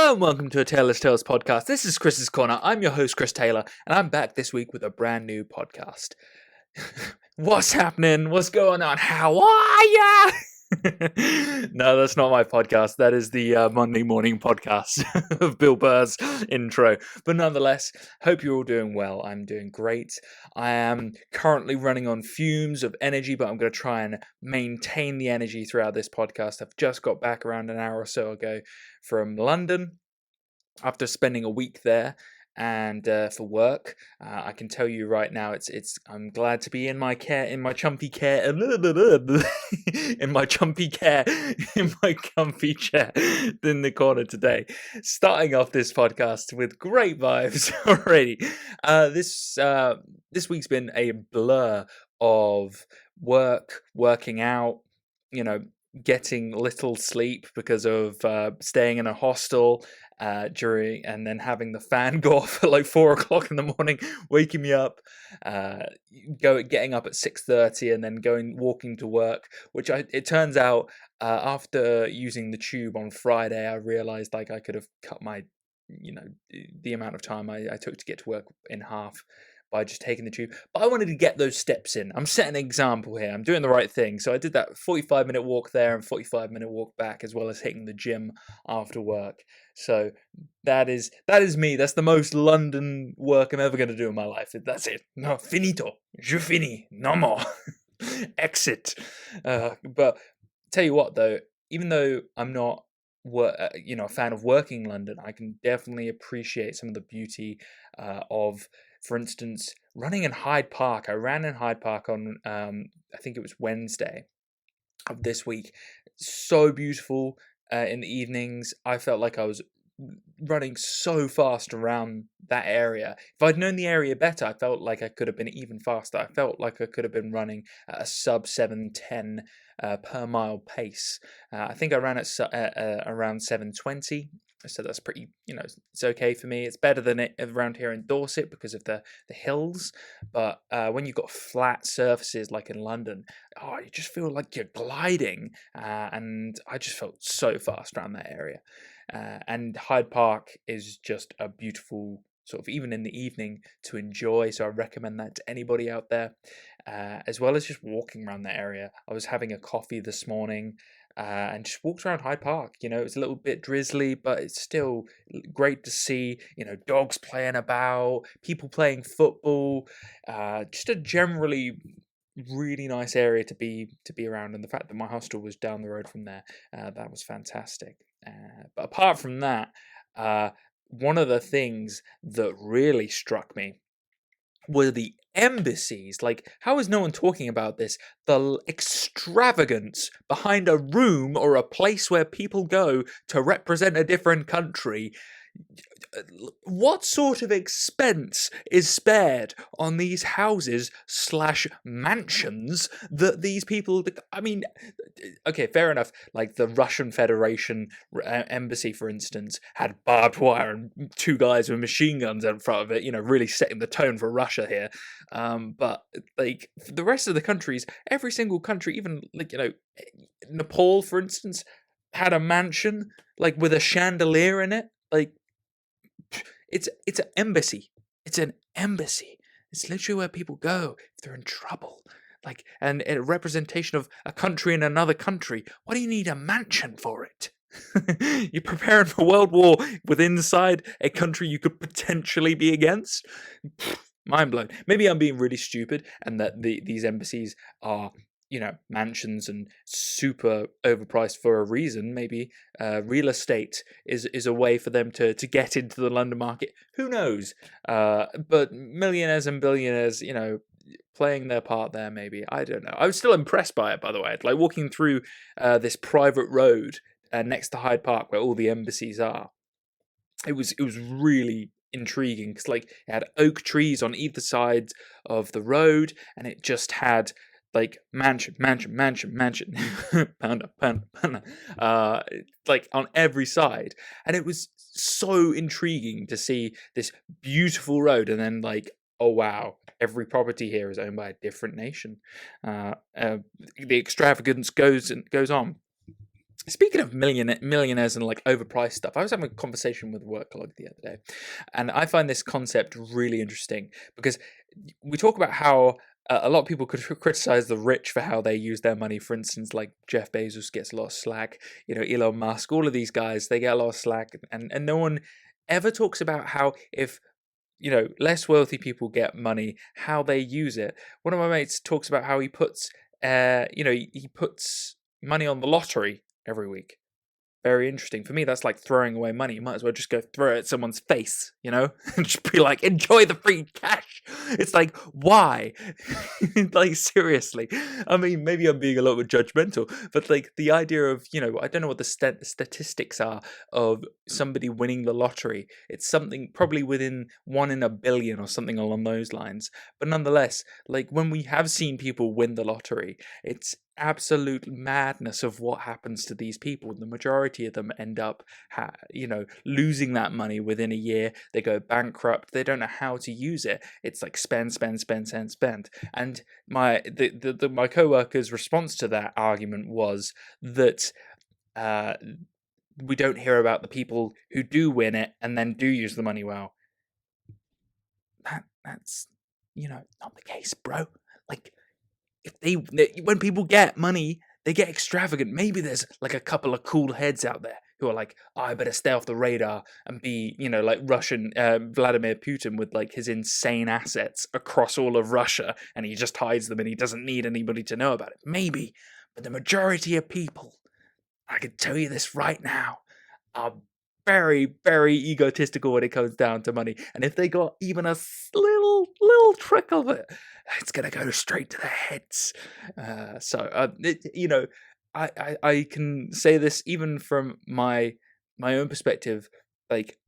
Hello and welcome to a Taylor's Tales podcast. This is Chris's Corner. I'm your host, Chris Taylor, and I'm back this week with a brand new podcast. What's happening? What's going on? How are ya? No, that's not my podcast. That is the Monday morning podcast of Bill Burr's intro. But nonetheless, hope you're all doing well. I'm doing great. I am currently running on fumes of energy, but I'm going to try and maintain the energy throughout this podcast. I've just got back around an hour or so ago from London after spending a week there. And for work, I can tell you right now, I'm glad to be in my comfy chair, in my comfy chair in the corner today. Starting off this podcast with great vibes already. This week's been a blur of working out, getting little sleep because of staying in a hostel and then having the fan go off at like 4 o'clock in the morning, waking me up, getting up at 6:30 and then walking to work, which it turns out after using the tube on Friday, I realized like I could have cut the amount of time I took to get to work in half by just taking the tube. But I wanted to get those steps in. I'm setting an example here. I'm doing the right thing. So I did that 45-minute walk there and 45-minute walk back, as well as hitting the gym after work. So that is me. That's the most London work I'm ever going to do in my life. That's it. No, finito. Je finis. No more. Exit. But tell you what, though, even though I'm not a fan of working in London, I can definitely appreciate some of the beauty of, for instance, running in Hyde Park. I ran in Hyde Park on, I think it was Wednesday of this week. So beautiful in the evenings. I felt like I was running so fast around that area. If I'd known the area better, I felt like I could have been even faster. I felt like I could have been running at a sub 7:10 per mile pace. I think I ran at around 7:20. So that's pretty, it's okay for me. It's better than it around here in Dorset because of the hills. But when you've got flat surfaces like in London, you just feel like you're gliding. And I just felt so fast around that area. And Hyde Park is just a beautiful sort of, even in the evening, to enjoy. So I recommend that to anybody out there, as well as just walking around that area. I was having a coffee this morning and just walked around Hyde Park. It was a little bit drizzly, but it's still great to see, dogs playing about, people playing football, just a generally really nice area to be around. And the fact that my hostel was down the road from there, that was fantastic. But apart from that, one of the things that really struck me were the embassies. Like, how is no one talking about this? The extravagance behind a room or a place where people go to represent a different country. What sort of expense is spared on these houses / mansions that these people... I mean, okay, fair enough. Like the Russian Federation embassy, for instance, had barbed wire and 2 guys with machine guns in front of it, really setting the tone for Russia here. But like the rest of the countries, every single country, even like, Nepal, for instance, had a mansion like with a chandelier in it. Like, it's an embassy. It's an embassy. It's literally where people go if they're in trouble. Like, and a representation of a country in another country. Why do you need a mansion for it? You're preparing for World War with inside a country you could potentially be against? Mind blown. Maybe I'm being really stupid and that these embassies are, mansions and super overpriced for a reason. Maybe real estate is a way for them to get into the London market. Who knows? But millionaires and billionaires, playing their part there, maybe. I don't know. I was still impressed by it, by the way. Like walking through this private road next to Hyde Park where all the embassies are. It was really intriguing because like it had oak trees on either side of the road, and it just had like mansion, pounder, like on every side. And it was so intriguing to see this beautiful road and then like, oh wow, every property here is owned by a different nation. The extravagance goes on. Speaking of millionaires and like overpriced stuff, I was having a conversation with a work colleague the other day, and I find this concept really interesting because we talk about how a lot of people could criticize the rich for how they use their money. For instance, like Jeff Bezos gets a lot of slack, Elon Musk, all of these guys, they get a lot of slack, and no one ever talks about how if less wealthy people get money, how they use it. One of my mates talks about how he puts, he puts money on the lottery every week. Very interesting. For me, that's like throwing away money. You might as well just go throw it at someone's face, and just be like, enjoy the free cash. It's like, why? Like, seriously. I mean, maybe I'm being a little bit judgmental, but like the idea of, I don't know what the statistics are of somebody winning the lottery. It's something probably within 1 in a billion or something along those lines. But nonetheless, like when we have seen people win the lottery, it's absolute madness of what happens to these people. The majority of them end up losing that money within a year. They go bankrupt. They don't know how to use it. It's like spend. And my co-worker's response to that argument was that we don't hear about the people who do win it and then do use the money well. That's not the case, bro. Like, when people get money, they get extravagant. Maybe there's like a couple of cool heads out there who are like, oh, I better stay off the radar and be, like Russian Vladimir Putin with like his insane assets across all of Russia, and he just hides them and he doesn't need anybody to know about it. Maybe, but the majority of people, I can tell you this right now, are very, very egotistical when it comes down to money. And if they got even a little trick of it, it's gonna go straight to their heads. I can say this even from my own perspective. Like,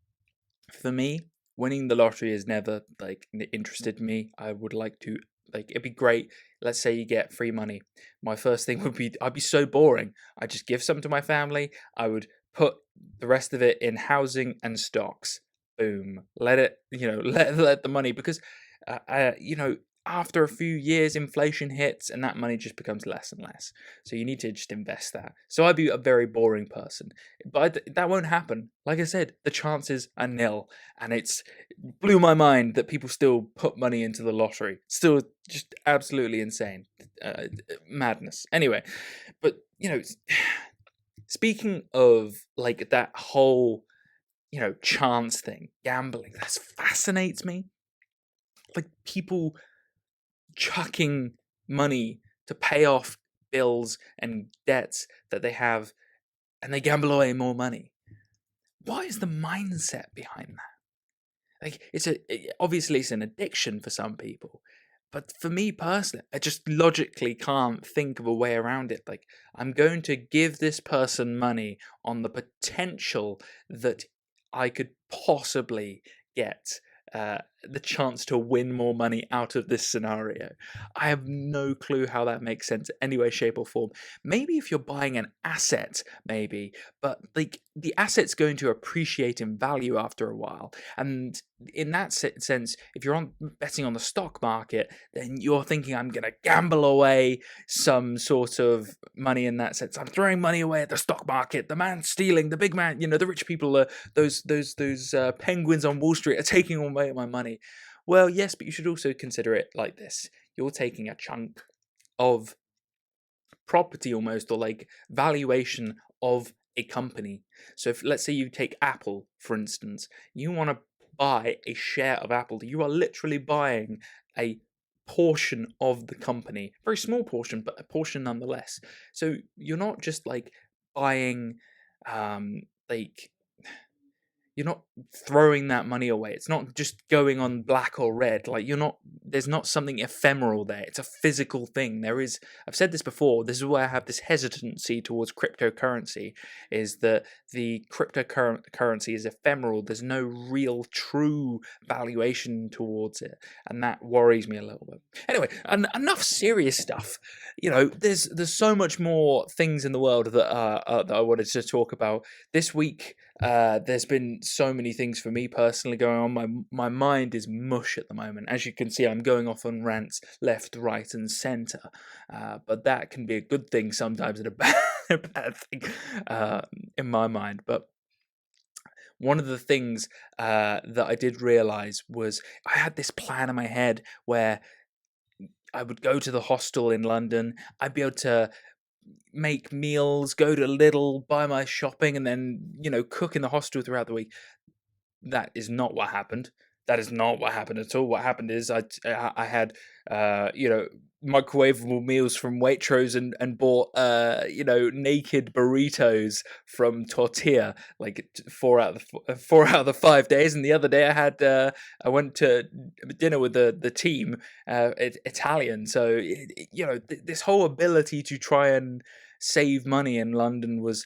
for me, winning the lottery has never like interested me. I would like to, like, it'd be great. Let's say you get free money. My first thing would be, I'd be so boring. I'd just give some to my family. I would put the rest of it in housing and stocks. Boom. Let it, let the money, because, after a few years, inflation hits and that money just becomes less and less. So you need to just invest that. So I'd be a very boring person. But that won't happen. Like I said, the chances are nil. And it's blew my mind that people still put money into the lottery. Still just absolutely insane. Madness. Anyway, but, speaking of like that whole, chance thing, gambling, that fascinates me. Like people chucking money to pay off bills and debts that they have, and they gamble away more money. What is the mindset behind that? Like, obviously it's an addiction for some people, but for me personally, I just logically can't think of a way around it. Like, I'm going to give this person money on the potential that I could possibly get the chance to win more money out of this scenario. I have no clue how that makes sense in any way, shape, or form. Maybe if you're buying an asset, maybe, but like the asset's going to appreciate in value after a while. And in that sense, if you're betting on the stock market, then you're thinking, I'm going to gamble away some sort of money in that sense. I'm throwing money away at the stock market. The man stealing, the big man, the rich people, those penguins on Wall Street are taking away my money. Well, yes, but you should also consider it like this. You're taking a chunk of property almost, or like valuation of a company. So if, let's say you take Apple, for instance, you want to buy a share of Apple. You are literally buying a portion of the company. Very small portion, but a portion nonetheless. So you're not just like buying you're not throwing that money away. It's not just going on black or red. Like, there's not something ephemeral there. It's a physical thing. I've said this before, this is why I have this hesitancy towards cryptocurrency, is that the cryptocurrency is ephemeral. There's no real true valuation towards it. And that worries me a little bit. Anyway, enough serious stuff. There's so much more things in the world that I wanted to talk about. This week, There's been so many things for me personally going on. My mind is mush at the moment. As you can see, I'm going off on rants left, right, and centre. But that can be a good thing sometimes and a bad thing in my mind. But one of the things that I did realise was I had this plan in my head where I would go to the hostel in London. I'd be able to make meals, go to Lidl, buy my shopping, and then, cook in the hostel throughout the week. That is not what happened. That is not what happened at all. What happened is I had microwavable meals from Waitrose and bought naked burritos from Tortilla like 4 out of the 5 days. And the other day I went to dinner with the team, Italian. So this whole ability to try and save money in London was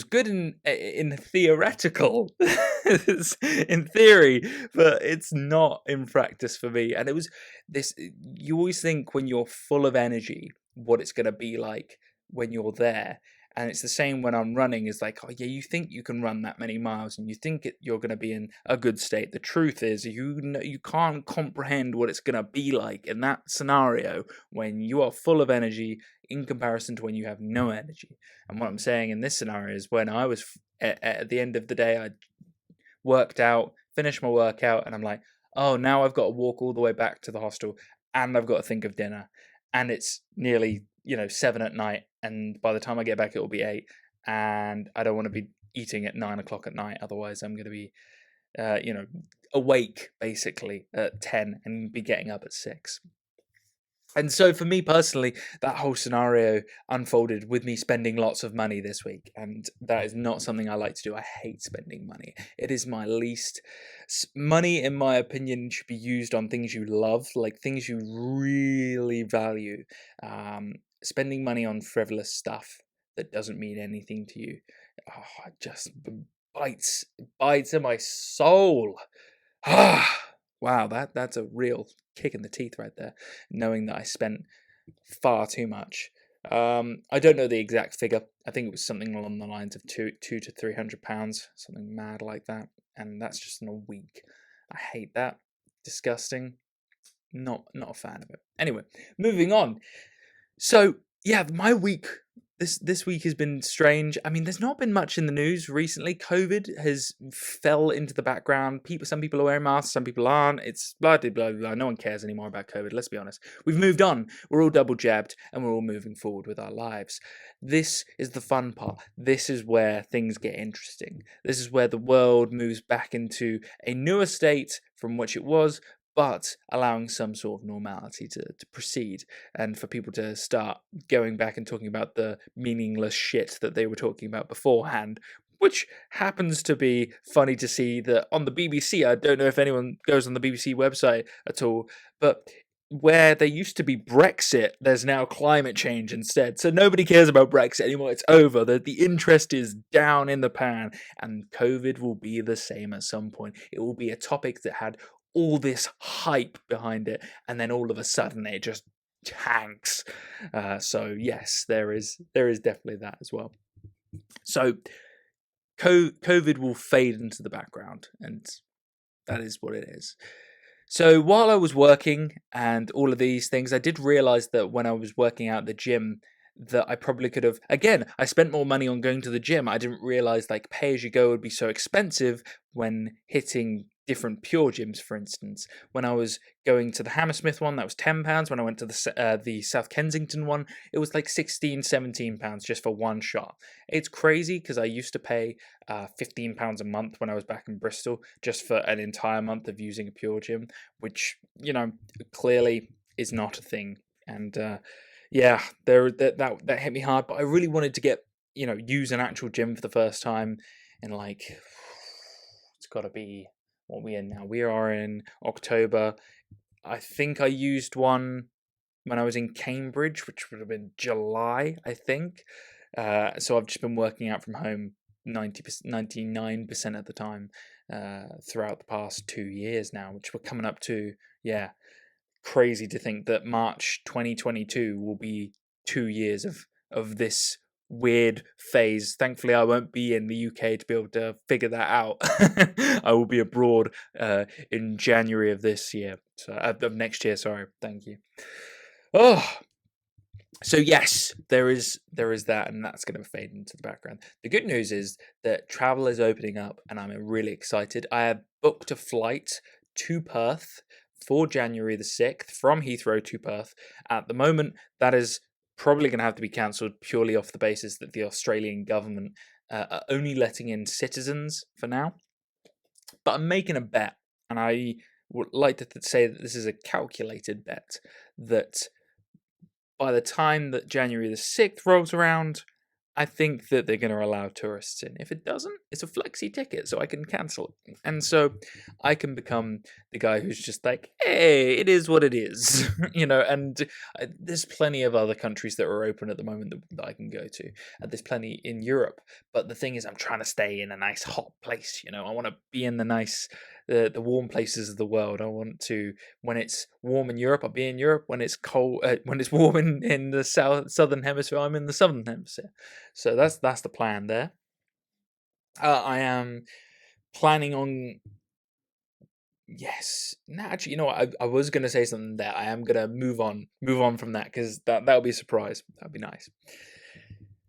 good in theoretical, in theory, but it's not in practice for me. And it was this. You always think when you're full of energy, what it's going to be like when you're there. And it's the same when I'm running. Is like, oh yeah, you think you can run that many miles, and you think you're going to be in a good state. The truth is, you can't comprehend what it's going to be like in that scenario when you are full of energy in comparison to when you have no energy. And what I'm saying in this scenario is when I was at the end of the day, I worked out, finished my workout, and I'm like, oh, now I've got to walk all the way back to the hostel, and I've got to think of dinner, and it's nearly 7 at night, and by the time I get back, it will be 8, and I don't want to be eating at 9 o'clock at night. Otherwise, I'm going to be, awake basically at 10 and be getting up at 6. And so for me personally, that whole scenario unfolded with me spending lots of money this week. And that is not something I like to do. I hate spending money. It is my least. Money, in my opinion, should be used on things you love, like things you really value. Spending money on frivolous stuff that doesn't mean anything to you, it just bites in my soul. Wow, that's a real kick in the teeth right there, knowing that I spent far too much. I don't know the exact figure. I think it was something along the lines of two to £300, something mad like that, and that's just in a week. I hate that. Disgusting. Not a fan of it. Anyway, moving on. So yeah, my week. This week has been strange. I mean, there's not been much in the news recently. COVID has fell into the background. Some people are wearing masks, some people aren't. It's blah, blah, blah, blah. No one cares anymore about COVID, let's be honest. We've moved on. We're all double jabbed, and we're all moving forward with our lives. This is the fun part. This is where things get interesting. This is where the world moves back into a newer state from which it was, but allowing some sort of normality to proceed, and for people to start going back and talking about the meaningless shit that they were talking about beforehand, which happens to be funny to see that on the BBC. I don't know if anyone goes on the BBC website at all, but where there used to be Brexit, there's now climate change instead. So nobody cares about Brexit anymore. It's over. The interest is down in the pan, and COVID will be the same at some point. It will be a topic that had all this hype behind it, and then all of a sudden it just tanks. So yes, there is definitely that as well. So COVID will fade into the background, and that is what it is. So while I was working and all of these things, I did realize that when I was working out at the gym, that I probably could have, again, I spent more money on going to the gym. I didn't realize like pay as you go would be so expensive when hitting different pure gyms, for instance. When I was going to the Hammersmith one, that was £10. When I went to the South Kensington one, it was like £16-17 just for one shot. It's crazy because I used to pay £15 a month when I was back in Bristol just for an entire month of using a pure gym, which clearly is not a thing. And yeah, that hit me hard. But I really wanted to get use an actual gym for the first time in like it's got to be what we in now. We are in October. I think I used one when I was in Cambridge, which would have been July, I think. So I've just been working out from home 99% of the time throughout the past 2 years now, which we're coming up to. Yeah, crazy to think that March 2022 will be 2 years of this weird phase. Thankfully, I won't be in the UK to be able to figure that out. I will be abroad in January of this year, so of next year. Sorry, thank you. Oh, so yes, there is that, and that's going to fade into the background. The good news is that travel is opening up, and I'm really excited. I have booked a flight to Perth for January the 6th from Heathrow to Perth. At the moment, that is probably going to have to be cancelled purely off the basis that the Australian government are only letting in citizens for now. But I'm making a bet, and I would like to say that this is a calculated bet, that by the time that January the 6th rolls around, I think that they're going to allow tourists in. If it doesn't, it's a flexi ticket, so I can cancel it. And so I can become the guy who's just like, hey, it is what it is. And there's plenty of other countries that are open at the moment that I can go to. There's plenty in Europe. But the thing is, I'm trying to stay in a nice hot place. I want to be in the warm places of the world. I want to, when it's warm in Europe, I'll be in Europe. When it's cold, when it's warm in the southern hemisphere, I'm in the southern hemisphere. So that's the plan there. I am planning on. Yes. No, actually, you know what? I was going to say something there. I am going to move on from that, because that'll be a surprise. That'd be nice.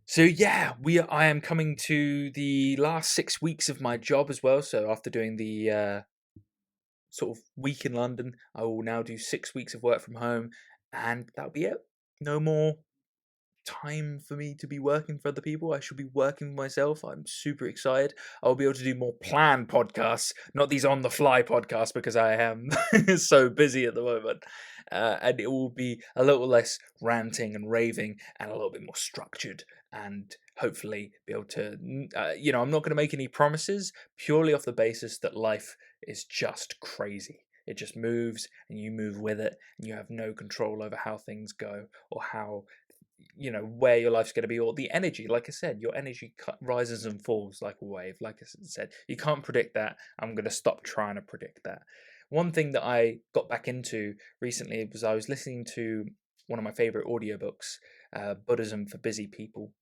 So yeah, I am coming to the last 6 weeks of my job as well. So after doing the sort of week in London, I will now do 6 weeks of work from home, and that'll be it. No more time for me to be working for other people. I should be working for myself. I'm super excited. I'll be able to do more planned podcasts, not these on the fly podcasts, because I am so busy at the moment. And it will be a little less ranting and raving, and a little bit more structured, and hopefully be able to, I'm not going to make any promises purely off the basis that life is just crazy. It just moves, and you move with it, and you have no control over how things go, or how, where your life's going to be, or the energy. Like I said, your energy rises and falls like a wave. Like I said, you can't predict that. I'm going to stop trying to predict that. One thing that I got back into recently was I was listening to one of my favorite audiobooks, Buddhism for Busy People.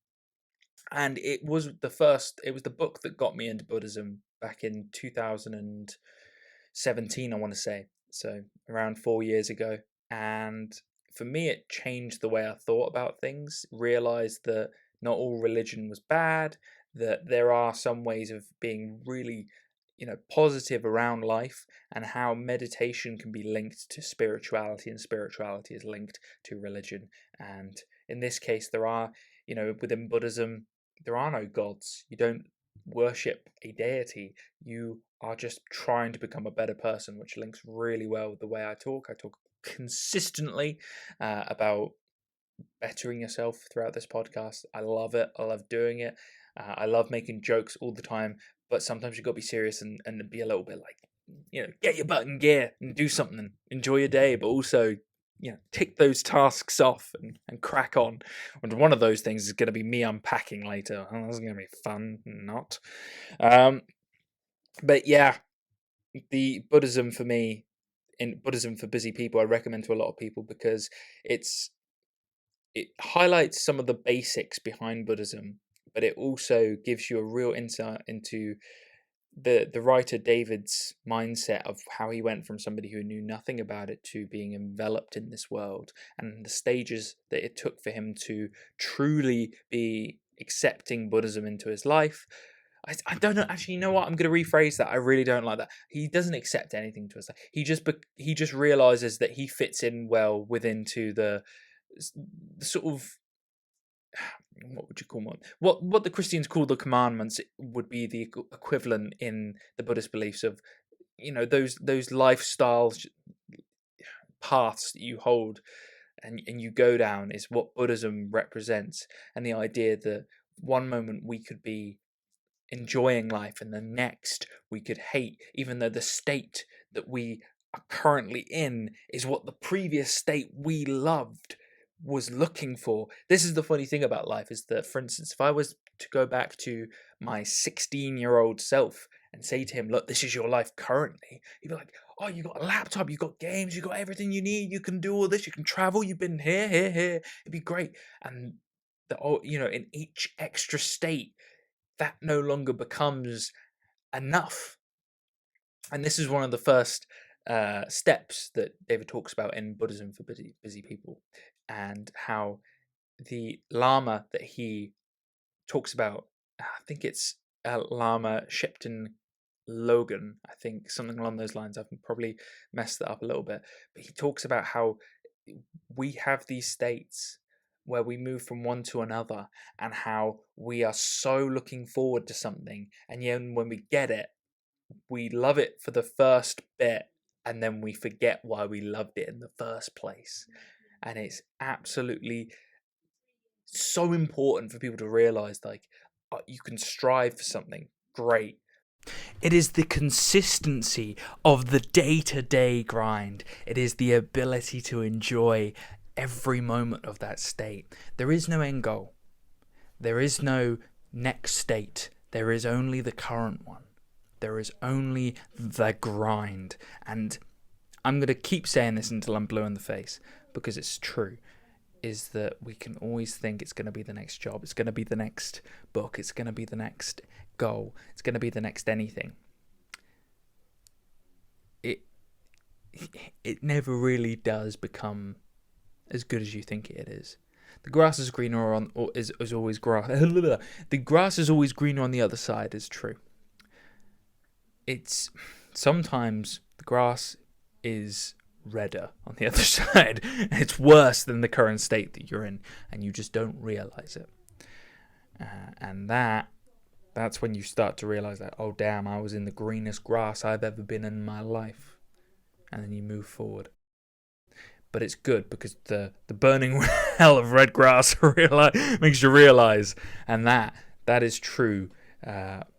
And it was the book that got me into Buddhism back in 2017, I want to say. So around 4 years ago. And for me, it changed the way I thought about things, realized that not all religion was bad, that there are some ways of being really, positive around life, and how meditation can be linked to spirituality, and spirituality is linked to religion. And in this case, there are, within Buddhism, there are no gods. You don't worship a deity. You are just trying to become a better person, which links really well with the way I talk. I talk consistently about bettering yourself throughout this podcast. I love it. I love doing it. I love making jokes all the time, but sometimes you've got to be serious and be a little bit like, get your butt in gear and do something. Enjoy your day, but also, tick those tasks off and crack on. And one of those things is going to be me unpacking later. Oh, that's going to be fun. Not. But yeah, the Buddhism for me, in Buddhism for Busy People, I recommend to a lot of people, because it highlights some of the basics behind Buddhism, but it also gives you a real insight into the writer David's mindset of how he went from somebody who knew nothing about it to being enveloped in this world, and the stages that it took for him to truly be accepting Buddhism into his life. I don't know. Actually, you know what? I'm going to rephrase that. I really don't like that. He doesn't accept anything to his life. He just realizes that he fits in well within the sort of, what would you call them? What the Christians call the commandments would be the equivalent in the Buddhist beliefs of, those lifestyle paths that you hold and you go down, is what Buddhism represents. And the idea that one moment we could be enjoying life, and the next we could hate, even though the state that we are currently in is what the previous state we loved was looking for. This is the funny thing about life, is that, for instance, if I was to go back to my 16-year-old self and say to him, look, this is your life currently, he'd be like, oh, you got a laptop, you got games, you got everything you need, you can do all this, you can travel, you've been here, it'd be great. And that, oh, in each extra state, that no longer becomes enough. And this is one of the first steps that David talks about in Buddhism for busy people, and how the Lama that he talks about, I think it's Lama Shepton Logan, I think, something along those lines. I've probably messed that up a little bit, but he talks about how we have these states where we move from one to another, and how we are so looking forward to something, and then when we get it, we love it for the first bit, and then we forget why we loved it in the first place. And it's absolutely so important for people to realize, like, you can strive for something great. It is the consistency of the day-to-day grind. It is the ability to enjoy every moment of that state. There is no end goal. There is no next state. There is only the current one. There is only the grind. And I'm going to keep saying this until I'm blue in the face, because it's true, is that we can always think it's going to be the next job, it's going to be the next book, it's going to be the next goal, it's going to be the next anything. It never really does become as good as you think it is. The grass is greener is always grass. The grass is always greener on the other side is true. It's sometimes the grass is redder on the other side. It's worse than the current state that you're in, and you just don't realize it. And that's when you start to realize that, oh damn, I was in the greenest grass I've ever been in my life. And then you move forward. But it's good, because the burning hell of red grass makes you realize, and that is true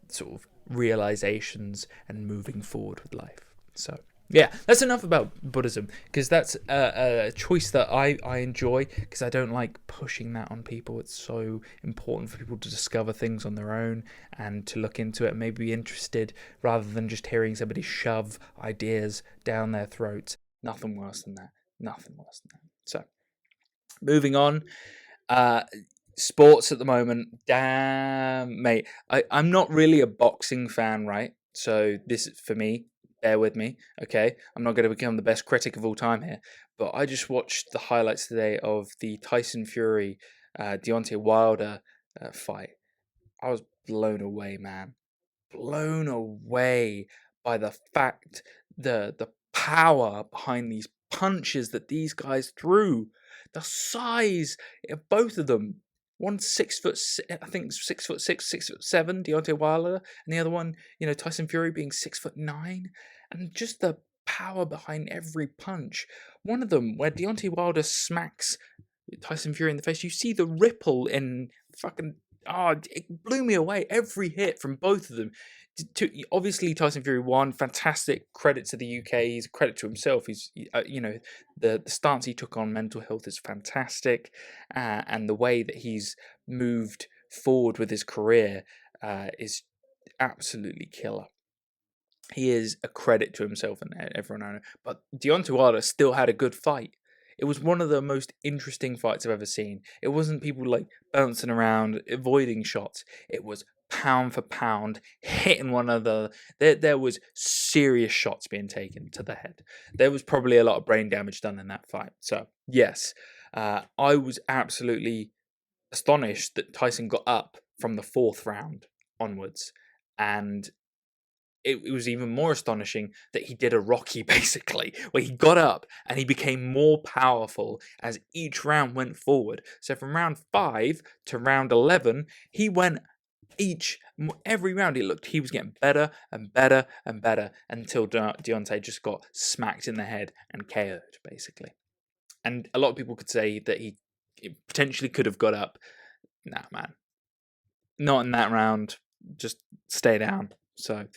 sort of realizations and moving forward with life. So yeah, that's enough about Buddhism, because that's a choice that I enjoy, because I don't like pushing that on people. It's so important for people to discover things on their own and to look into it and maybe be interested, rather than just hearing somebody shove ideas down their throats. Nothing worse than that. Nothing worse than that. So, moving on. Sports at the moment. Damn, mate. I'm not really a boxing fan, right? So this is for me. Bear with me, okay? I'm not going to become the best critic of all time here, but I just watched the highlights today of the Tyson Fury, Deontey Wilder fight. I was blown away, man. Blown away by the fact, the power behind these punches that these guys threw. The size of both of them. One's 6 foot, I think 6'6", 6'7", Deontey Wilder, and the other one, Tyson Fury being 6'9", and just the power behind every punch. One of them, where Deontey Wilder smacks Tyson Fury in the face, you see the ripple in fucking. It blew me away. Every hit from both of them. Obviously, Tyson Fury won. Fantastic credit to the UK. He's a credit to himself. He's, the stance he took on mental health is fantastic, and the way that he's moved forward with his career is absolutely killer. He is a credit to himself and everyone around him. But Deontay Wilder still had a good fight. It was one of the most interesting fights I've ever seen. It wasn't people like bouncing around, avoiding shots. It was pound for pound, hitting one another. There was serious shots being taken to the head. There was probably a lot of brain damage done in that fight. So, yes, I was absolutely astonished that Tyson got up from the 4th round onwards. And it was even more astonishing that he did a Rocky, basically, where he got up and he became more powerful as each round went forward. So from round 5 to round 11, he went every round he was getting better and better and better, until Deontay just got smacked in the head and KO'd, basically. And a lot of people could say that he potentially could have got up. Nah, man. Not in that round. Just stay down. So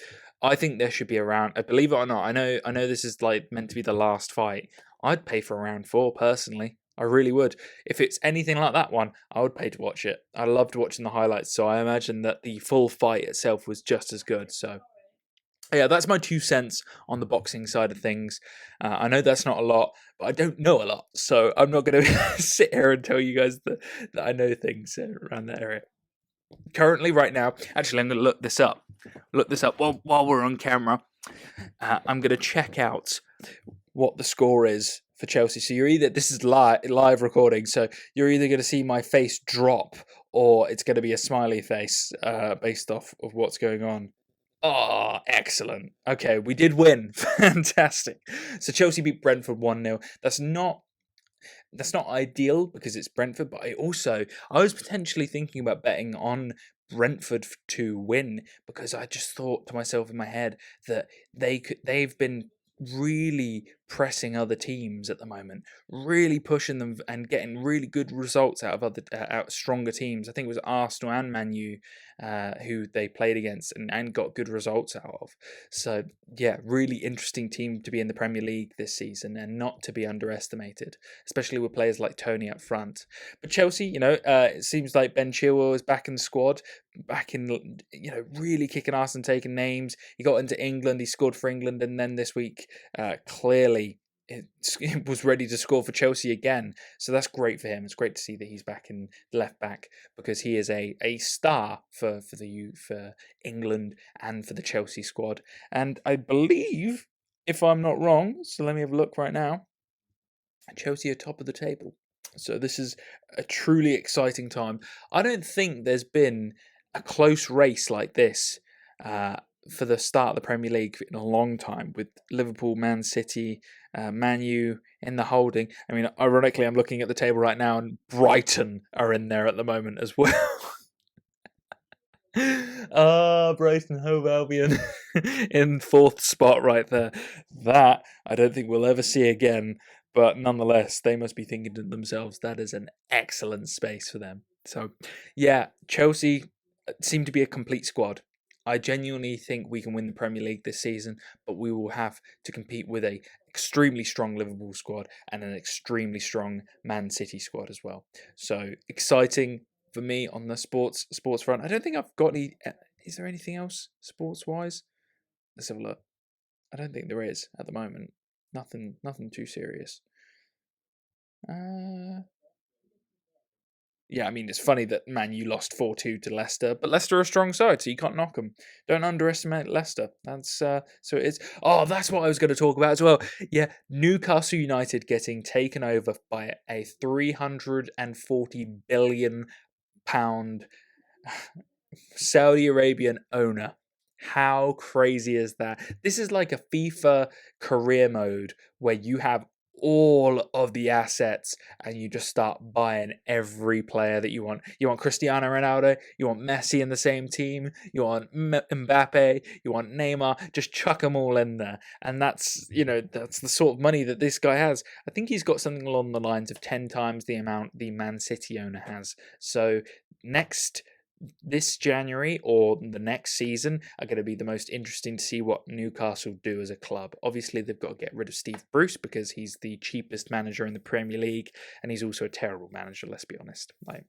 I think there should be a round. Believe it or not, I know this is like meant to be the last fight. I'd pay for round 4 personally. I really would. If it's anything like that one, I would pay to watch it. I loved watching the highlights, so I imagine that the full fight itself was just as good. So Yeah, that's my 2 cents on the boxing side of things. I know that's not a lot, but I don't know a lot, so I'm not going to sit here and tell you guys that I know things around that area. Currently, right now, actually, I'm going to look this up. Look this up while we're on camera. I'm going to check out what the score is for Chelsea. So this is live recording, so you're either going to see my face drop or it's going to be a smiley face based off of what's going on. Oh, excellent. Okay, we did win. Fantastic. So Chelsea beat Brentford 1-0. That's not ideal because it's Brentford, but I was potentially thinking about betting on Brentford to win because I just thought to myself in my head that they've been really pressing other teams at the moment, really pushing them and getting really good results out of other out stronger teams. I think it was Arsenal and Man U who they played against and got good results out of. So yeah, really interesting team to be in the Premier League this season and not to be underestimated, especially with players like Tony up front. But Chelsea, it seems like Ben Chilwell is back in the squad, back in, really kicking ass and taking names. He got into England, he scored for England, and then this week, clearly, it was ready to score for Chelsea again. So that's great for him. It's great to see that he's back in left back because he is a star for England and for the Chelsea squad. And I believe, if I'm not wrong, so let me have a look right now, Chelsea are top of the table. So this is a truly exciting time. I don't think there's been a close race like this for the start of the Premier League in a long time, with Liverpool, Man City, Man U in the holding. I mean, ironically, I'm looking at the table right now, and Brighton are in there at the moment as well. Brighton Hove Albion in fourth spot right there. That I don't think we'll ever see again. But nonetheless, they must be thinking to themselves, that is an excellent space for them. So, yeah, Chelsea seem to be a complete squad. I genuinely think we can win the Premier League this season, but we will have to compete with a extremely strong Liverpool squad and an extremely strong Man City squad as well. So, exciting for me on the sports front. I don't think I've got any. Is there anything else sports wise? Let's have a look. I don't think there is at the moment. Nothing too serious. Yeah, I mean, it's funny that Man U lost 4-2 to Leicester, but Leicester are a strong side, so you can't knock them. Don't underestimate Leicester. That's so it's. Oh, that's what I was going to talk about as well. Yeah, Newcastle United getting taken over by a 340 billion pound Saudi Arabian owner. How crazy is that? This is like a FIFA career mode where you have all of the assets and you just start buying every player that you want. You want Cristiano Ronaldo, you want Messi in the same team, you want Mbappe, you want Neymar, just chuck them all in there. And that's the sort of money that this guy has. I think he's got something along the lines of 10 times the amount the Man City owner has. So this January or the next season are going to be the most interesting to see what Newcastle do as a club. Obviously, they've got to get rid of Steve Bruce because he's the cheapest manager in the Premier League, and he's also a terrible manager, let's be honest. Like,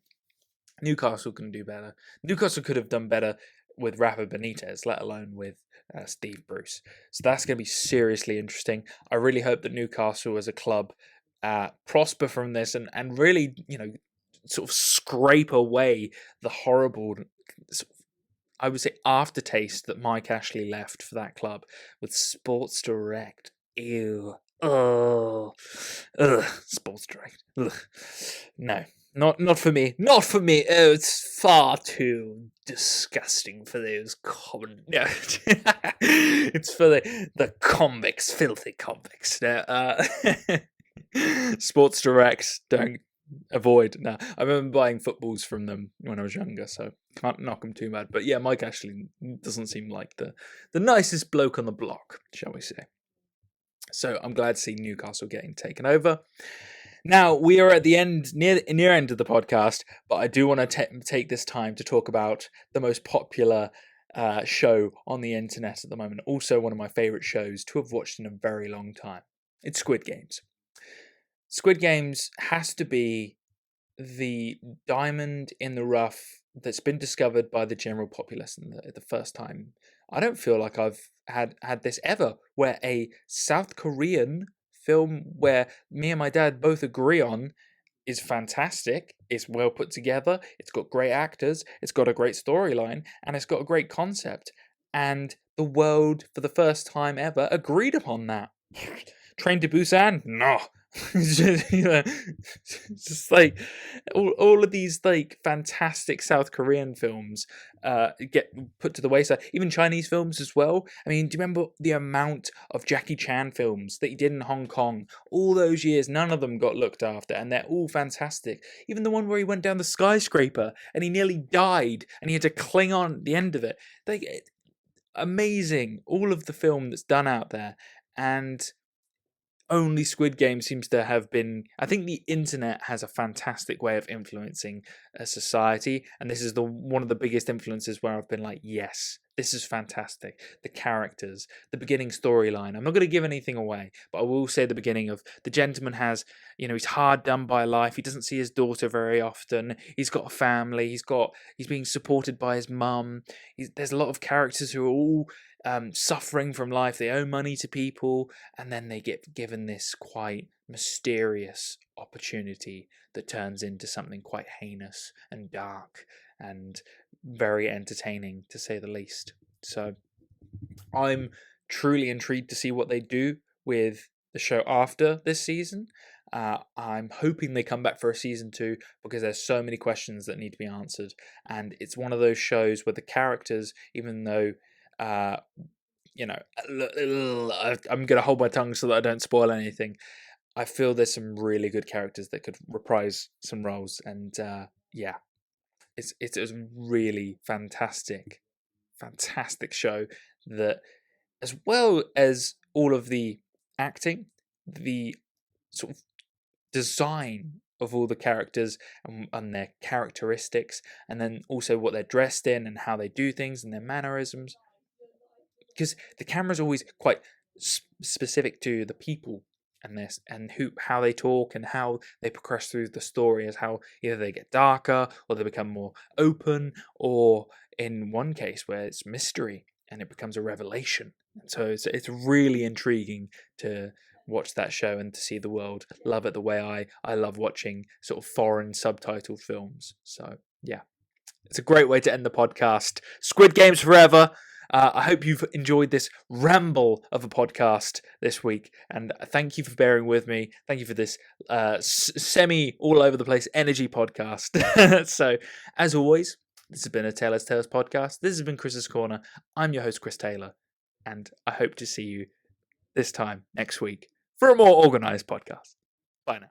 Newcastle can do better. Newcastle could have done better with Rafa Benitez, let alone with Steve Bruce. So that's going to be seriously interesting. I really hope that Newcastle as a club prosper from this and really, sort of scrape away the horrible, I would say, aftertaste that Mike Ashley left for that club with Sports Direct. Ew. Oh. Ugh. Sports Direct. Ugh. No. Not for me. Not for me. Oh, it's far too disgusting for those common. No. It's for the convicts, filthy convicts. No, Sports Direct, don't avoid. Now, I remember buying footballs from them when I was younger, so can't knock them too bad. But yeah, Mike Ashley doesn't seem like the nicest bloke on the block, shall we say. So I'm glad to see Newcastle getting taken over. Now, we are at the near end of the podcast, but I do want to take this time to talk about the most popular show on the internet at the moment. Also, one of my favourite shows to have watched in a very long time. It's Squid Games. Squid Games has to be the diamond in the rough that's been discovered by the general populace the first time I don't feel like I've had this ever, where a South Korean film where me and my dad both agree on is fantastic. It's well put together. It's got great actors. It's got a great storyline, and it's got a great concept. And the world, for the first time ever, agreed upon that. Train to Busan? No. It's just, it's just like all of these like fantastic South Korean films get put to the wayside. Even Chinese films as well. I mean, do you remember the amount of Jackie Chan films that he did in Hong Kong? All those years, none of them got looked after, and they're all fantastic. Even the one where he went down the skyscraper and he nearly died, and he had to cling on at the end of it. Like, amazing, all of the film that's done out there, and only Squid Game seems to have been. I think the internet has a fantastic way of influencing a society, and this is the one of the biggest influences where I've been like, yes, this is fantastic. The characters, the beginning storyline. I'm not going to give anything away, but I will say the beginning of the gentleman has, he's hard done by life. He doesn't see his daughter very often. He's got a family. He's being supported by his mum. There's a lot of characters who are all suffering from life. They owe money to people, and then they get given this quite mysterious opportunity that turns into something quite heinous and dark and very entertaining, to say the least. So I'm truly intrigued to see what they do with the show after this season. I'm hoping they come back for a season 2, because there's so many questions that need to be answered, and it's one of those shows where the characters, even though I'm going to hold my tongue so that I don't spoil anything, I feel there's some really good characters that could reprise some roles, and it's a really fantastic show that, as well as all of the acting, the sort of design of all the characters and their characteristics, and then also what they're dressed in and how they do things and their mannerisms, because the camera's always quite specific to the people and this, and how they talk and how they progress through the story, as how either they get darker or they become more open, or in one case where it's mystery and it becomes a revelation. So it's really intriguing to watch that show and to see the world love it the way I love watching sort of foreign subtitled films. So yeah, it's a great way to end the podcast. Squid Games forever. I hope you've enjoyed this ramble of a podcast this week, and thank you for bearing with me. Thank you for this semi all over the place energy podcast. So, as always, this has been a Taylor's Tales podcast. This has been Chris's Corner. I'm your host, Chris Taylor, and I hope to see you this time next week for a more organized podcast. Bye now.